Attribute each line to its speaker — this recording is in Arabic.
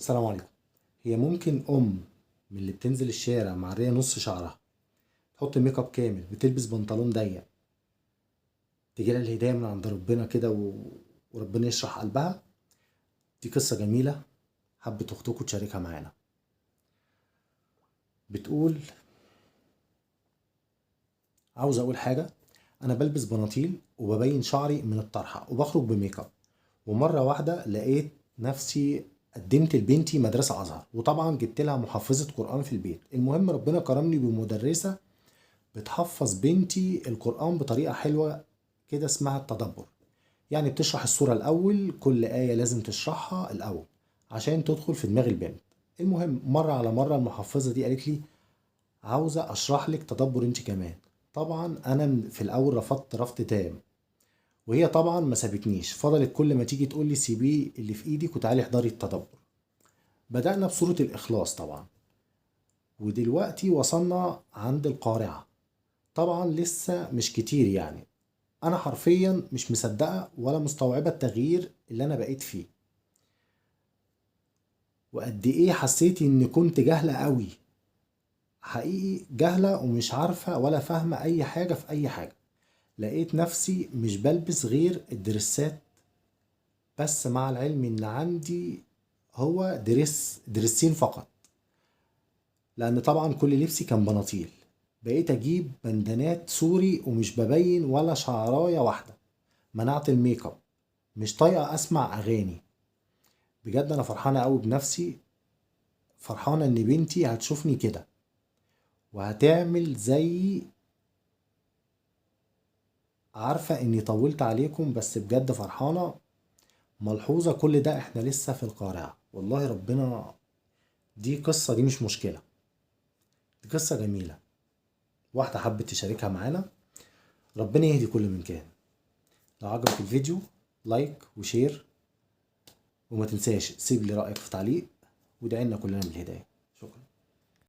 Speaker 1: السلام عليكم. هي ممكن من اللي بتنزل الشارع معرية نص شعرها، تحط ميك اب كامل، بتلبس بنطلون ضيق، تجيلها الهداية من عند ربنا كده وربنا يشرح قلبها؟ دي قصة جميلة حبت اختكم تشاركها معانا. بتقول: عاوز اقول حاجة، انا بلبس بناطيل وببين شعري من الطرحة وبخرج بميك اب، ومرة واحدة لقيت نفسي قدمت لبنتي مدرسة ازهر، وطبعا جبت لها محفظة قرآن في البيت. المهم ربنا كرمني بمدرسة بتحفظ بنتي القرآن بطريقة حلوة كده، اسمها التدبر. يعني بتشرح السورة الأول، كل آية لازم تشرحها الأول عشان تدخل في دماغ البنت. المهم مرة على مرة المحفظة دي قالت لي: عاوزة أشرح لك تدبر انت كمان. طبعا أنا في الأول رفضت رفض تام، وهي طبعا ما سابتنيش، فضلت كل ما تيجي تقول لي: سيبيه اللي في ايدك وتعالي احضري التدبر. بدأنا بسورة الإخلاص طبعا، ودلوقتي وصلنا عند القارعة. طبعا لسه مش كتير يعني، انا حرفيا مش مصدقه ولا مستوعبه التغيير اللي انا بقيت فيه، وقد ايه حسيت اني كنت جاهله قوي. حقيقي جاهله ومش عارفه ولا فاهمه اي حاجه في اي حاجه. لقيت نفسي مش بلبس غير الدرسات بس، مع العلم ان عندي هو درسين فقط، لان طبعا كل لبسي كان بناطيل. بقيت اجيب بندانات سوري ومش ببين ولا شعرايه واحده. منعت الميك اب، مش طايقه اسمع اغاني. بجد انا فرحانه قوي بنفسي، فرحانه ان بنتي هتشوفني كده وهتعمل زي. عارفه اني طولت عليكم بس بجد فرحانه. ملحوظه كل ده احنا لسه في القارعه، والله ربنا. دي قصه، دي مش مشكله، دي قصه جميله، واحده حبت تشاركها معانا. ربنا يهدي كل من كان. لو عجبك الفيديو لايك وشير، وما تنساش تسيب لي رايك في تعليق، وادعي لنا كلنا بالهدايه.